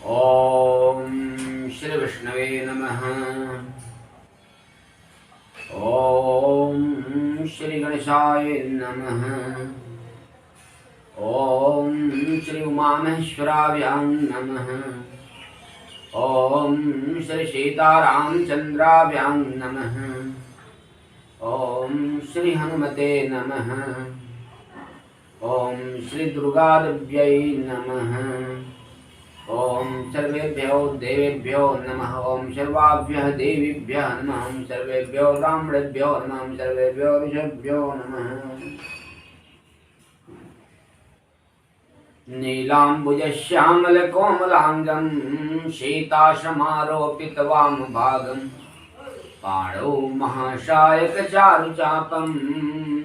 ओम श्री विष्णवे नमः। ओम श्री गणेशाय नमः। ओम श्री उमामहेश्वराभ्यां नमः। ओम श्री सीतारामचंद्राभ्यां नमः। ओम श्री हनुमते नमः। ओम श्री दुर्गादेव्यै नमः। ओम सर्वेभ्यो देवेभ्यो नमः। ओम सर्वाभ्यः देवीभ्यः नमः। ओम सर्वेभ्यो ब्राह्मणेभ्यो नमः। ओम सर्वेभ्यो ऋषिभ्यो नमः। नीलाम्बुजश्यामलकोमलाङ्गं सीताश्रमारोपितवामभागं पाणौ महाशायकचारुचापं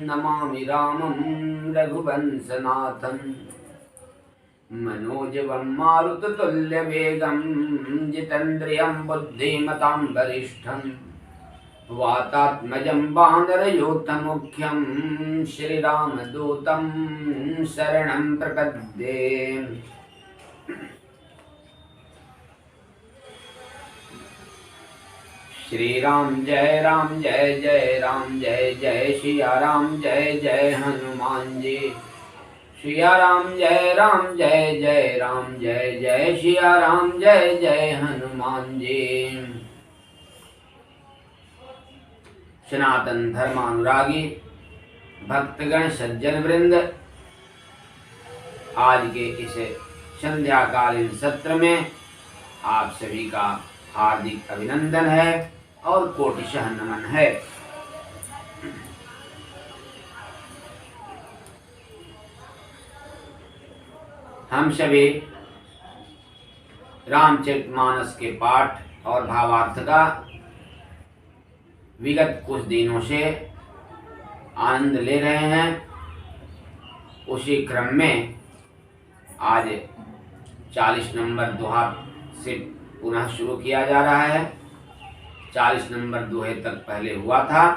नमामि रामं रघुवंशनाथम्। मनोजवं मारुततुल्यवेगं जितेन्द्रियं बुद्धिमतां वरिष्ठं वातात्मजं वानरयूथमुख्यं श्रीरामदूतं शरणं प्रपद्ये। श्रीराम जय जय राम जय जय सिया राम जय जय हनुमान जी। सिया राम जय राम जय जय सिया राम जय जय हनुमान जी। सनातन धर्मानुरागी भक्तगण सज्जन वृंद, आज के इस संध्याकालीन सत्र में आप सभी का हार्दिक अभिनंदन है और कोटिशः नमन है। हम सभी रामचरितमानस के पाठ और भावार्थ का विगत कुछ दिनों से आनंद ले रहे हैं। उसी क्रम में आज 40 नंबर दोहा से पुनः शुरू किया जा रहा है। 40 नंबर दोहे तक पहले हुआ था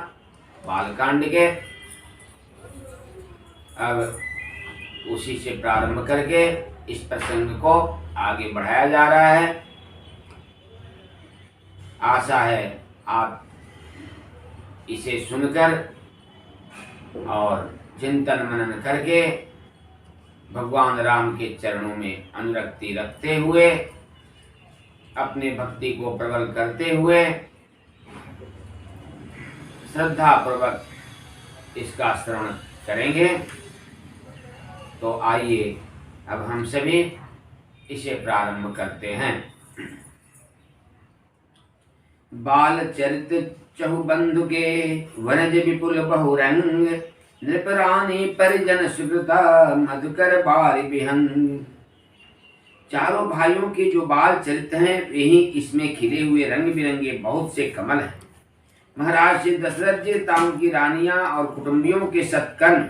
बालकांड के। अब उसी से प्रारंभ करके इस प्रसंग को आगे बढ़ाया जा रहा है। आशा है आप इसे सुनकर और चिंतन मनन करके भगवान राम के चरणों में अनुरक्ति रखते हुए, अपने भक्ति को प्रबल करते हुए श्रद्धा पूर्वक इसका श्रवण करेंगे। तो आइए अब हम सभी इसे प्रारंभ करते हैं। बाल चरित चहुबंधु के वनज विपुल बहुरंग, नृपरानी परिजन सुकृता मधुकर बारि विहंग। चारों भाइयों के जो बाल चरित हैं यही इसमें खिले हुए रंग बिरंगे बहुत से कमल हैं। महाराज श्री दशरथ जी ताऊ की रानियां और कुटुंबियों के सत्कर्म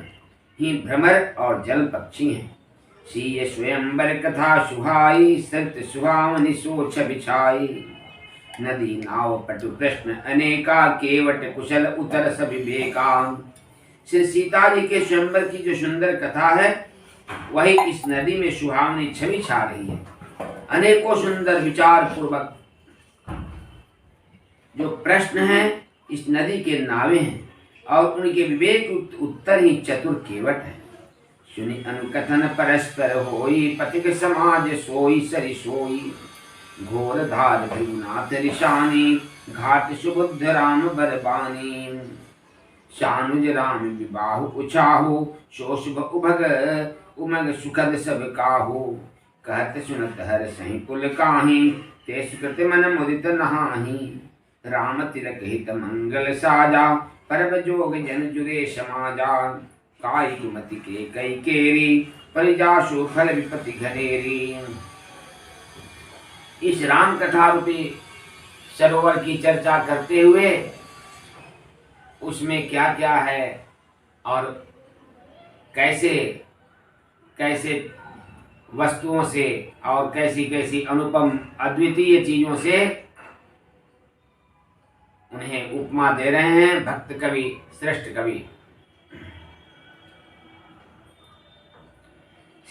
ही भ्रमर और जल पक्षी हैं। सीय स्वयंवर कथा सुहाई, सत्य सुहावनि सोच बिछाई। नदी नाव पटु प्रश्न अनेका, केवट कुशल उतर सब विवेका। श्री सीता जी के स्वयंवर की जो सुंदर कथा है वही इस नदी में सुहावनी छवि छा रही है। अनेकों सुंदर विचार पूर्वक जो प्रश्न हैं इस नदी के नावे हैं और उनके विवेक उत्तर ही चतुर केवट है। सुनि अनुकथन परस्पर होई, पथिक समाज सोई सरि सोई। घोर धार भृगुनाथ ऋषानी, घाट सुबुद्ध राम बरबानी। शानुज राम विबाहु उछाहु, शोषभ उभग उमग सुखद सब काहू। कहत सुनत हर सही कुल काहि, ते सुकृत मन मुदित नहाहि। राम तिलक हित मंगल साजा, परब जोग जन जुरे समाजा। कायिक मति के कई केरी, परिजासु फल विपति घनेरी। इस राम कथा रूपी सरोवर की चर्चा करते हुए उसमें क्या क्या है और कैसे कैसे वस्तुओं से और कैसी कैसी अनुपम अद्वितीय चीजों से उन्हें उपमा दे रहे हैं भक्त कवि, श्रेष्ठ कवि।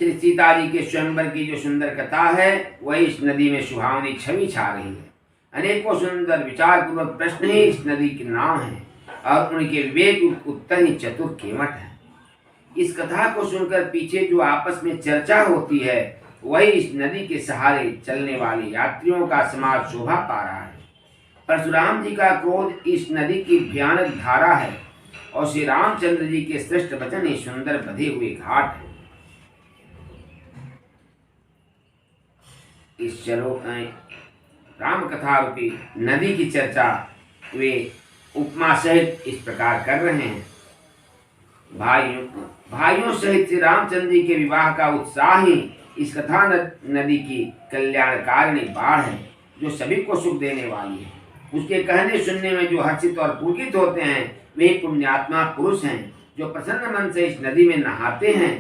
श्री सीता जी के स्वयंवर की जो सुंदर कथा है वही इस नदी में सुहावनी छवि छा रही है। अनेकों सुंदर विचार पूर्वक प्रश्न ही इस नदी के नाम है और उनके विवेक उत्तर ही चतुर केवट है। इस कथा को सुनकर पीछे जो आपस में चर्चा होती है वही इस नदी के सहारे चलने वाले यात्रियों का समाज शोभा पा रहा है। परशुराम जी का क्रोध इस नदी की भयानक धारा है और श्री रामचंद्र जी के श्रेष्ठ वचन ही सुंदर बधे हुए घाट है। इस राम कथा रूपी नदी की चर्चा वे उपमा सहित इस प्रकार कर रहे हैं। भाइयों सहित श्री रामचंद्र जी के विवाह का उत्साह ही इस कथा नदी की कल्याणकारिणी बाढ़ है जो सभी को सुख देने वाली है। उसके कहने सुनने में जो हर्षित और पुलकित होते हैं वे पुण्यात्मा पुरुष हैं जो प्रसन्न मन से इस नदी में नहाते हैं।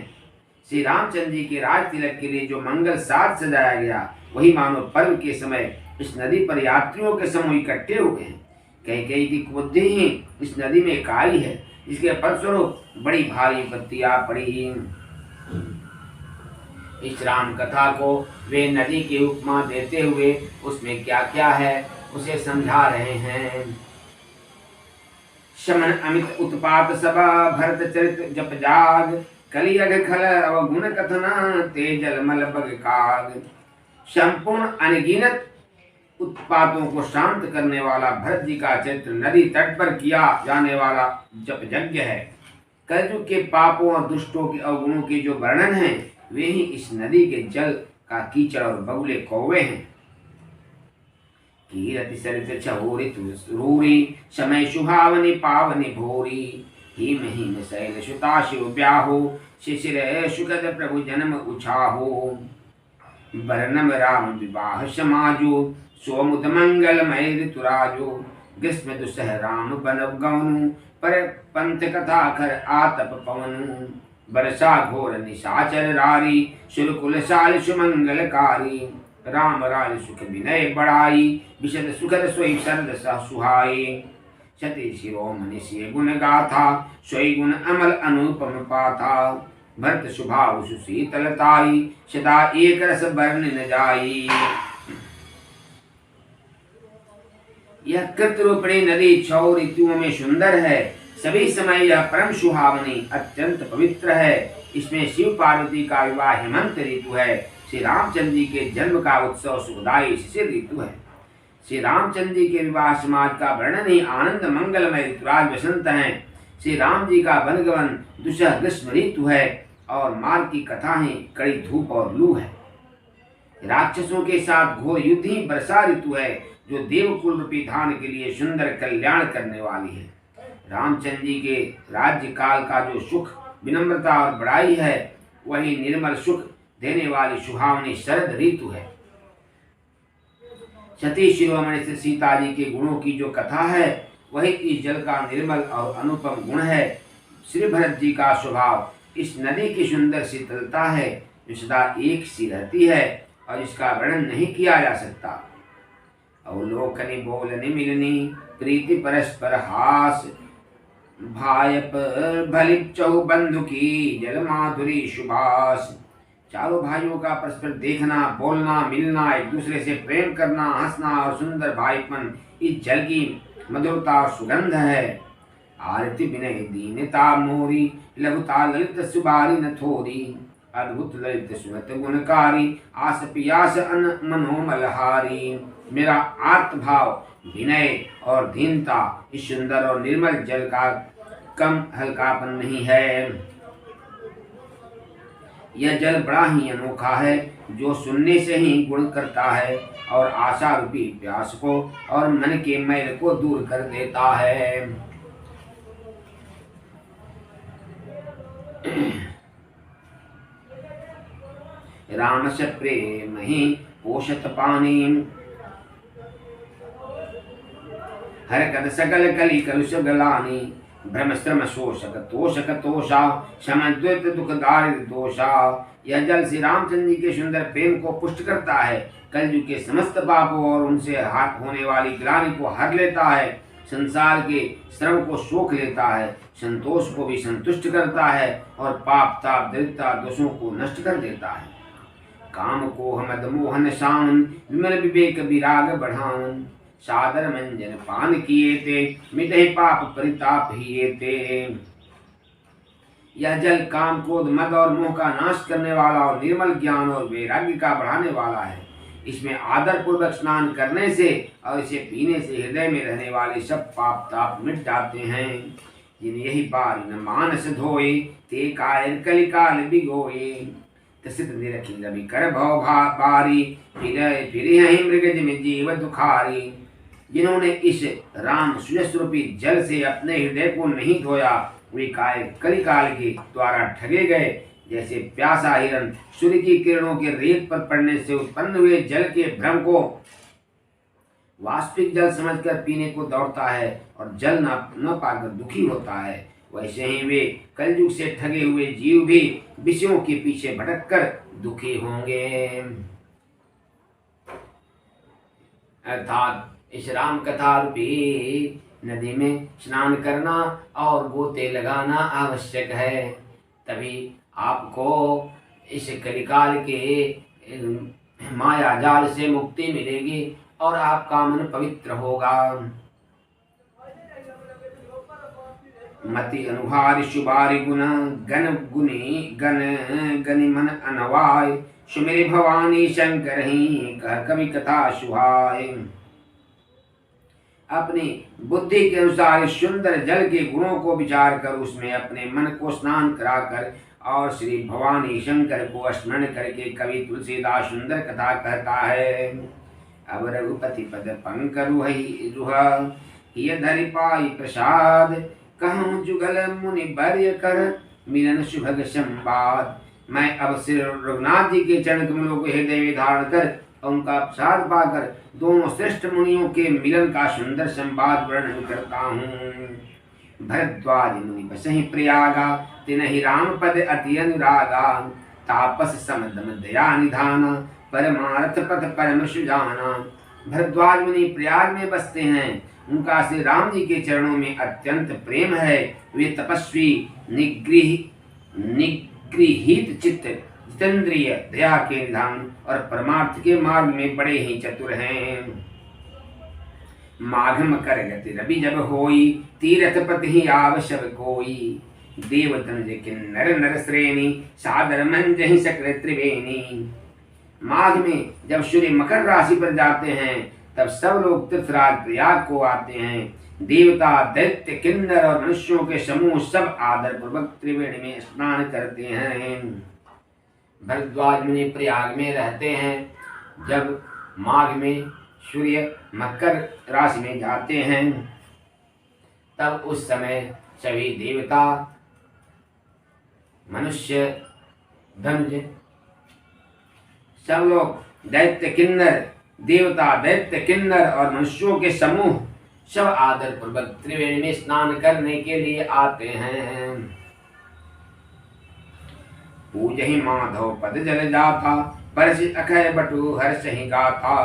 श्री रामचंद्र जी के राज तिलक के लिए जो मंगल साज सजाया गया वही मानो पर्व के समय इस नदी पर यात्रियों के समूह इकट्ठे हो गए हैं। कई की बुद्धि ही इस नदी में काई है, इसके फलस्वरूप बड़ी भारी विपत्तियां पड़ी। इस राम कथा को वे नदी की उपमा देते हुए उसमें क्या क्या है उसे समझा रहे हैं। शमन अमित उत्पात सभा भरत चरित जप जाग कलियग खल अवगुण कथना तेजल मल बग काग। संपूर्ण अनगिनत उत्पातों को शांत करने वाला भरत जी का चरित्र नदी तट पर किया जाने वाला जप यज्ञ है। कलयुग के पापों और दुष्टों के अवगुणों के जो वर्णन है वे ही इस नदी के जल का कीचड़ और बगुले कौवे हैं। कीरति सरित छहोरित रूरी समय सुहावनी पावनी भोरी हिम हिम शैल सुता शिव ब्याहो शिशिर सुखद प्रभु जन्म उछाहो। वर्णम राम विवाह समाजो सोमुद मंगलमय ऋतुराजो। ग्रीष्म दुसह राम बन गवनु पर पंथ कथा कर आतप पवनु। बरसा घोर निशाचर रारी सुरकुल साल सुमंगलकारी। राम राज सुख विनय बढ़ाई विशद सुखद सोई शरद सुहाई। सती शिरोमणि सिय गुण गाथा सोई गुण अमल अनुपम पाथा। भरत सुभाव सुशीतलताई सदा एक रस बरन न जाई। यह कृत रूपिणी नदी 6 ऋतुओं में सुंदर है। सभी समय यह परम सुहावनी अत्यंत पवित्र है। इसमें शिव पार्वती का विवाह हेमंत ऋतु है। श्री रामचंद्र जी के जन्म का उत्सव सुखदायी शिशिर ऋतु है। श्री रामचंद्र जी के विवाह समाज का वर्णन ही आनंद मंगलमय ऋतुराज वसंत है। श्री राम जी का वनगमन दुसह ग्रीष्म ऋतु है और मार्ग की कथा ही कड़ी धूप और लू है। राक्षसों के साथ घोर युद्ध ही वर्षा ऋतु है जो देवकुल रूपी धान के लिए सुंदर कल्याण करने वाली है। रामचंद्र जी के राज्य काल का जो सुख विनम्रता और बड़ाई है वही निर्मल सुख देने वाली सुहावनी शरद ऋतु है। सती शिरोमणि से सीता जी के गुणों की जो कथा है वही इस जल का निर्मल और अनुपम गुण है। श्री भरत जी का स्वभाव इस नदी की सुंदर शीतलता है जो सदा एक सी रहती है और इसका वर्णन नहीं किया जा सकता। अवलोकनी बोलनी मिलनी प्रीति परस्पर हास। भायप भलिप चहु बंधु की जल माधुरी सुभाष। चारों भाइयों का परस्पर देखना बोलना मिलना एक दूसरे से प्रेम करना हंसना और सुंदर भाईपन इस जल की मधुरता और सुगंध है। आरती विनय दीनता मोरी लघुता ललित सुबारी न थोरी। अद्भुत ललित सुगत गुणकारी आस पियास अन मनोमलहारी। मेरा आर्तभाव विनय और दीनता इस सुंदर और निर्मल जल का कम हल्कापन नहीं है। यह जल बड़ा ही अनोखा है जो सुनने से ही गुण करता है और आशा रूपी प्यास को और मन के मैल को दूर कर देता है। राम से प्रेम ही पोषत पानी। हर कद सकल कली कलुष गलानी। भ्रम श्रम शोषक तोषक तोषा शम द्वैत दुख दारिद्र दोषा। यह जल श्री रामचंद्र जी के सुंदर प्रेम को पुष्ट करता है। कलयुग के समस्त पापों और उनसे हाथ होने वाली ग्लानि को हर लेता है। संसार के श्रम को सोख लेता है। संतोष को भी संतुष्ट करता है और पाप ताप दरिद्रता दोषों को नष्ट कर देता है। काम को मद मोहन शान विमल विवेक विराग बढ़ावन सादर मंजन पान किए थे मिटे पाप परिताप हिए थे। यह जल काम क्रोध मद और मोह का नाश करने वाला और निर्मल ज्ञान और वैराग्य का बढ़ाने वाला है। इसमें आदर पूर्वक स्नान करने से और इसे पीने से हृदय में रहने वाले सब पाप ताप मिट जाते हैं। जिन यही बार न मानस धोए ते कायर कलिकाल बिगोए तसित निरखी रवि कर भव भारी फिर यही मृगज में जीव दुखारी। जिन्होंने इस राम सुयस्वरूपी जल से अपने हृदय को नहीं धोया वे काय कलिकाल के द्वारा ठगे गए। जैसे प्यासा हिरण सूर्य की किरणों के रेत पर पड़ने से उत्पन्न हुए जल के भ्रम को वास्तविक जल समझकर पीने को दौड़ता है और जल न पाकर दुखी होता है, वैसे ही वे कलयुग से ठगे हुए जीव भी विषयों के पीछे भटककर दुखी होंगे। अर्थात इस राम कथा रूपी नदी में स्नान करना और गोते लगाना आवश्यक है, तभी आपको इस कलिकाल के माया जाल से मुक्ति मिलेगी और आपका मन पवित्र होगा। मति अनुहार शुभारि गुण गण गुनी गण गनि मन अनवाय सुमेरे भवानी शंकर ही कह कवि कथा सुहाय। अपनी बुद्धि के अनुसार इस सुंदर जल के गुणों को विचार कर उसमें अपने मन को स्नान कराकर और श्री भवानी शंकर को स्मरण करके कवि तुलसीदास सुंदर कथा कहता है। अब रघुपति पद पंकरु हिय धरि पाई प्रसाद कहूँ जुगल मुनि बर्य कर मिलन सुभग संवाद। मैं अब श्री रघुनाथ जी के चरण कमलों को हृदय में धारण कर उनका प्रसाद पाकर दोनों श्रेष्ठ मुनियों के मिलन का सुंदर संवाद वर्णन करता हूँ। भरद्वाज मुनि बसहि प्रयागा तिनहि राम पद अति अनुरागा तापस समदम दया निधाना परमार्थ पथ परम सुजाना। भरद्वाज मुनि प्रयाग में बसते हैं, उनका श्री राम जी के चरणों में अत्यंत प्रेम है। वे तपस्वी निगृहित चित्त जितेंद्रिय दया के निधान और परमार्थ के मार्ग में बड़े ही चतुर हैं। माघम कर गति रवि जब होई तीरथ पति ही आवश्यक कोई देवतन किन्नर नर श्रेणी सादर मंजहि सक्र त्रिवेणी। माघ में जब सूर्य मकर राशि पर जाते हैं तब सब लोग तीर्थराज प्रयाग को आते हैं। देवता दैत्य किन्नर और मनुष्यों के समूह सब आदर पूर्वक त्रिवेणी में स्नान करते हैं। भरद्वाज मुनि प्रयाग में रहते हैं। जब माघ में सूर्य मकर राशि में जाते हैं तब उस समय सभी देवता मनुष्य धनुज सब लोग दैत्य किन्नर देवता दैत्य किन्नर और मनुष्यों के समूह सब आदर पूर्वक त्रिवेणी में स्नान करने के लिए आते हैं। पूजहि माधव पद जल जाता परस अखय बटु हर्ष ही गाथा।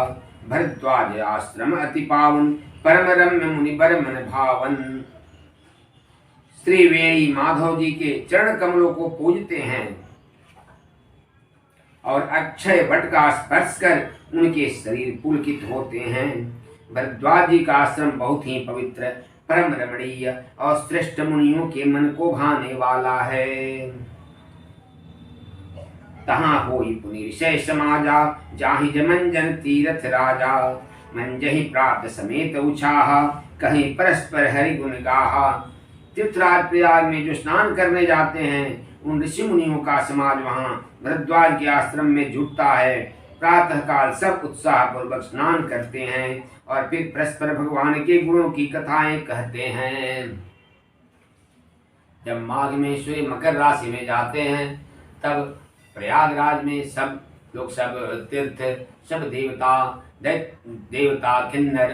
भरद्वाज आश्रम अति पावन परम रम्य मुनि बर मन भावन। त्रिवेणी माधव जी के चरण कमलों को पूजते हैं और अक्षय वट का स्पर्श कर उनके शरीर पुलकित होते हैं। भरद्वाज जी का आश्रम बहुत ही पवित्र परम रमणीय और श्रेष्ठ मुनियों के मन को भाने वाला है। तहाँ होई पुनि विषय समाजा जाहि जमंजन तीरथ राजा। मंजहि प्राप्त समेत उछाहा कहीं परस्पर हरि गुण गाहा। तीर्थराज प्रयाग में जो स्नान करने जाते हैं उन ऋषि मुनियों का समाज वहाँ भरद्वाज के आश्रम में जुटता है। प्रातः काल सब उत्साह पूर्वक स्नान करते हैं और फिर परस्पर भगवान के गुणों की कथाएं कहते हैं। जब माघ में सूर्य मकर राशि में जाते हैं तब प्रयागराज में सब लोग सब तीर्थ सब देवता किन्नर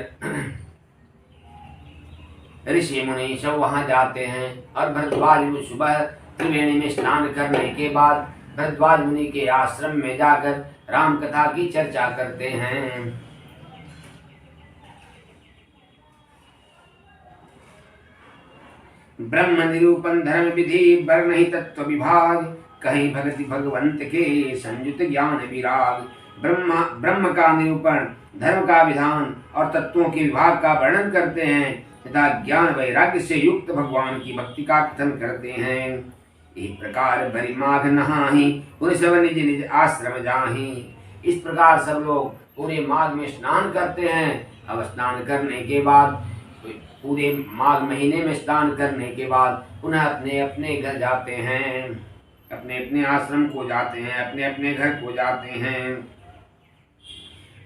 ऋषि मुनि सब वहां जाते हैं और भरद्वाज सुबह त्रिवेणी में स्नान करने के बाद भरद्वाज मुनि के आश्रम में जाकर राम कथा की चर्चा करते हैं। ब्रह्म निरूपण धर्म विधि वर्ण ही तत्व विभाग, कहीं भक्ति भगवंत के संयुत ज्ञान विराग। ब्रह्म का निरूपण, धर्म का विधान और तत्वों के विभाग का वर्णन करते हैं तथा ज्ञान वैराग्य से युक्त भगवान की भक्ति का कथन करते हैं। इस प्रकार भरी माघ नहाही, पुण्य सब निज निज आश्रम जाही। इस प्रकार सब लोग पूरे माघ में स्नान करते हैं। अब स्नान करने के बाद, पूरे माघ महीने में स्नान करने के बाद पुनः अपने अपने घर जाते हैं, अपने अपने आश्रम को जाते हैं, अपने अपने घर को जाते हैं।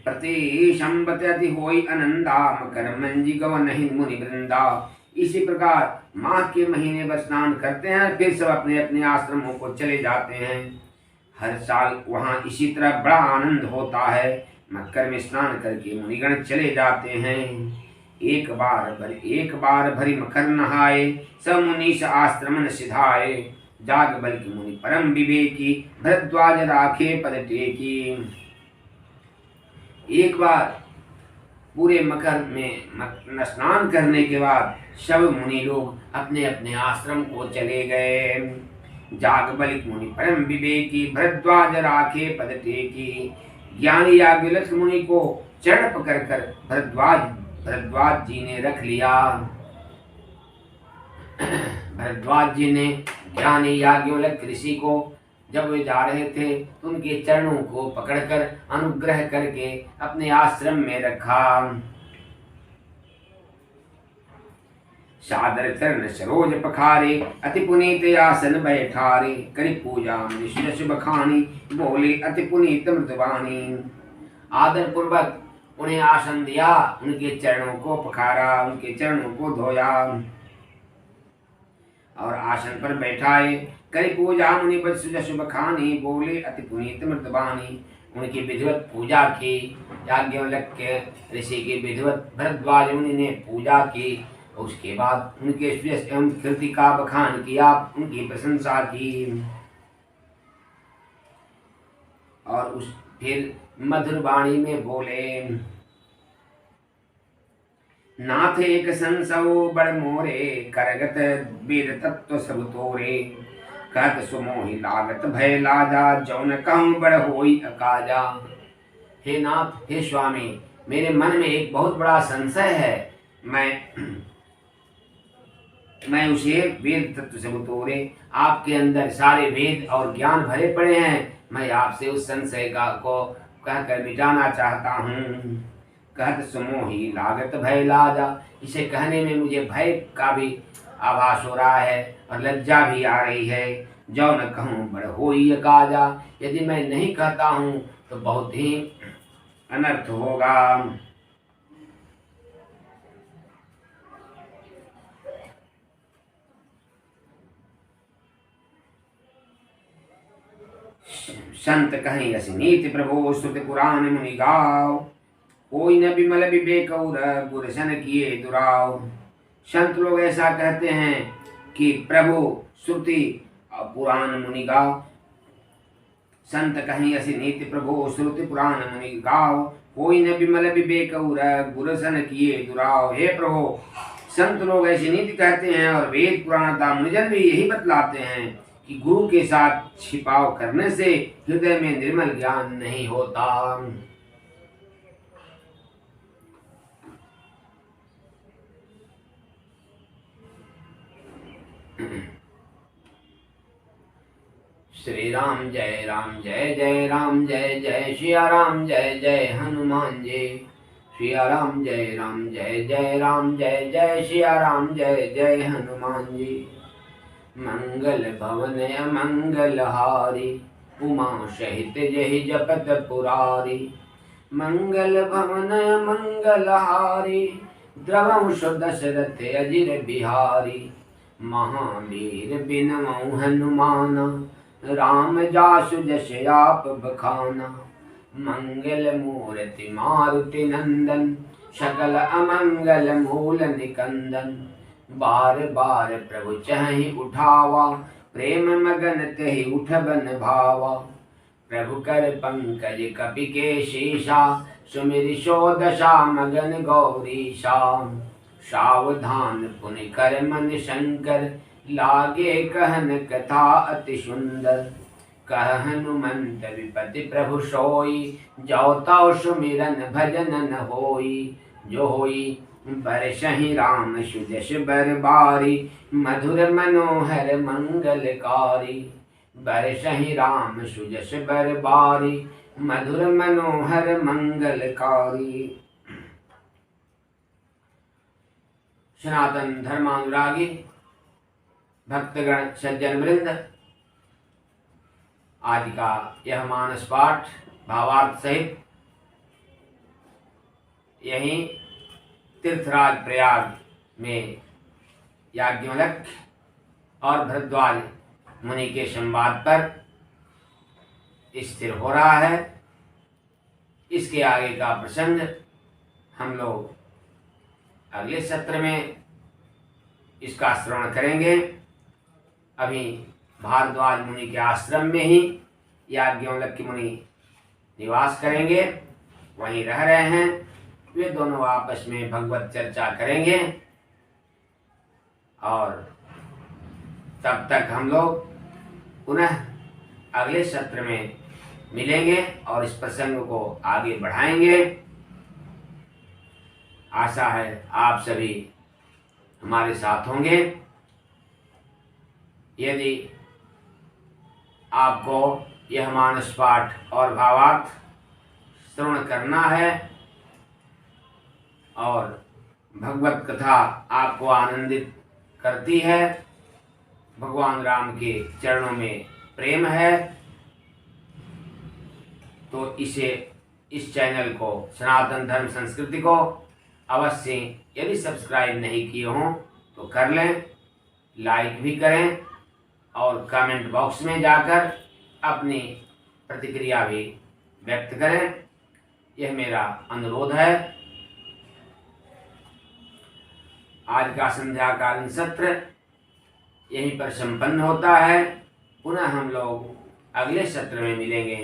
प्रतिशंबति होई अनंदा, मकर मंजी गव नहीं मुनि वृंदा। इसी प्रकार माघ के महीने में स्नान करते हैं, फिर सब अपने अपने आश्रमों को चले जाते हैं। हर साल वहाँ इसी तरह बड़ा आनंद होता है। मकर में स्नान करके मुनिगण चले जाते हैं। एक बार भरी मकर नहाए, सब मुनीश आश्रमन सिधाए। जाग बल की मुनि परम विवेकी, भरद्वाज राखे पद टेकी। एक बार पूरे मकर में स्नान करने के बाद सब मुनि लोग अपने अपने आश्रम को चले गए। जाग बलिक मुनि परम विवेकी, भरद्वाज राखे पद टेकी। ज्ञानी याज्ञवल्क्य मुनि को चरण पकड़कर भरद्वाज जी ने रख लिया। भरद्वाज जी ने ज्ञानी याज्ञवल्क्य ऋषि को, जब वे जा रहे थे तो उनके चरणों को पकड़कर अनुग्रह करके अपने आश्रम में रखा। सादर चरण सरोज पखारे, अति पुनीत आसन बैठारे। करी पूजा निश्चय बखानी, बोले अति पुनीत मृतवाणी। आदर पूर्वक उन्हें आसन दिया, उनके चरणों को पखारा, उनके चरणों को धोया और आसन पर बैठाए। करी पूजा मुनि बत्सुजसु बखानी, बोले अति पुनीत मृतवाणी। उनकी विधिवत पूजा की। याज्ञवल्क्य ऋषि की विधिवत भरद्वाज मुनि ने पूजा की। उसके बाद उनके यश एवं कीर्ति का बखान किया, उनकी प्रशंसा की और फिर मधुर वाणी में बोले। नाथ एक संसव बड़ मोरे, करगत वेद तत्व सब तोरे। कहत सुमोहि लागत भय लाजा, जौन कहूँ बड़ होई अकाजा। हे नाथ, हे स्वामी, मेरे मन में एक बहुत बड़ा संशय है। मैं उसे वेद तत्व सब तोरे। आपके अंदर सारे वेद और ज्ञान भरे पड़े हैं। मैं आपसे उस संशय को कहकर मिटाना चाहता हूँ। कहत सुमोहि लागत भय लाजा। इसे कहने में मुझे भय का भी आभास हो रहा है और लज्जा भी आ रही है। जो न कहूँ बड़ होई काजा। यदि मैं नहीं कहता हूँ तो बहुत ही अनर्थ होगा। संत कहीं अस नीति प्रभो, श्रुति पुराण मुनि गाव। कोई न विमल विवेक गुरसन किए दुराव। संत लोग ऐसा कहते हैं कि प्रभु श्रुति पुराण मुनि गाव। संत कहीं असी नीति प्रभु, श्रुति पुराण मुनि गाव। कोई न विमल विवेक गुरसन किए दुराव। हे प्रभु, संत लोग ऐसी नीति कहते हैं और वेद पुराणता मुनिजन भी यही बतलाते हैं कि गुरु के साथ छिपाव करने से हृदय में निर्मल ज्ञान नहीं होता। श्री राम जय जय राम जय जय सिया राम जय जय हनुमान जी। सिया राम जय राम जय जय सिया राम जय जय हनुमान जी। मंगल भवन अमंगल हारी, उमा सहित जहि जपत पुरारी। मंगल भवन अमंगल हारी, द्रवंश दशरथ अजिर बिहारी। महावीर बिनमौ हनुमाना, राम जासु जस आप बखाना। मंगल मूर्ति मारुति नंदन, सकल अमंगल मूल निकंदन। बार बार प्रभु चहि उठावा, प्रेम मगन तेहि उठबन भावा। प्रभु कर पंकज कपि के शीशा, सुमिरि सो दशा मगन गौरीशा। सावधान पुनि कर मन शंकर, लागे कहन कथा अति सुंदर। कह हनुमंत विपति प्रभु सोई, जो तौ सुमिरन भजन न होई। जो होई बरसहि राम सुजस बर बारी, मधुर मनोहर मंगलकारी। बरसहि राम सुजस बर बारी, मधुर मनोहर मंगलकारी। सनातन धर्मानुरागी भक्तगण सज्जन वृंद, आज का यह मानस पाठ भावार्थ सहित यहीं तीर्थराज प्रयाग में याज्ञवल्क्य और भरद्वाज मुनि के संवाद पर स्थिर हो रहा है। इसके आगे का प्रसंग हम लोग अगले सत्र में इसका श्रवण करेंगे। अभी भारद्वाज मुनि के आश्रम में ही याज्ञवल्क्य मुनि निवास करेंगे, वहीं रह रहे हैं। वे दोनों आपस में भगवत चर्चा करेंगे और तब तक हम लोग पुनः अगले सत्र में मिलेंगे और इस प्रसंग को आगे बढ़ाएंगे। आशा है आप सभी हमारे साथ होंगे। यदि आपको यह मानस पाठ और भावार्थ श्रवण करना है और भगवत कथा आपको आनंदित करती है, भगवान राम के चरणों में प्रेम है, तो इस चैनल को, सनातन धर्म संस्कृति को अवश्य, यदि सब्सक्राइब नहीं किए हों तो कर लें, लाइक भी करें और कमेंट बॉक्स में जाकर अपनी प्रतिक्रिया भी व्यक्त करें। यह मेरा अनुरोध है। आज का संध्याकालीन सत्र यहीं पर संपन्न होता है। पुनः हम लोग अगले सत्र में मिलेंगे।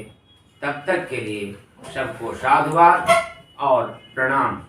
तब तक के लिए सबको साधुवाद और प्रणाम।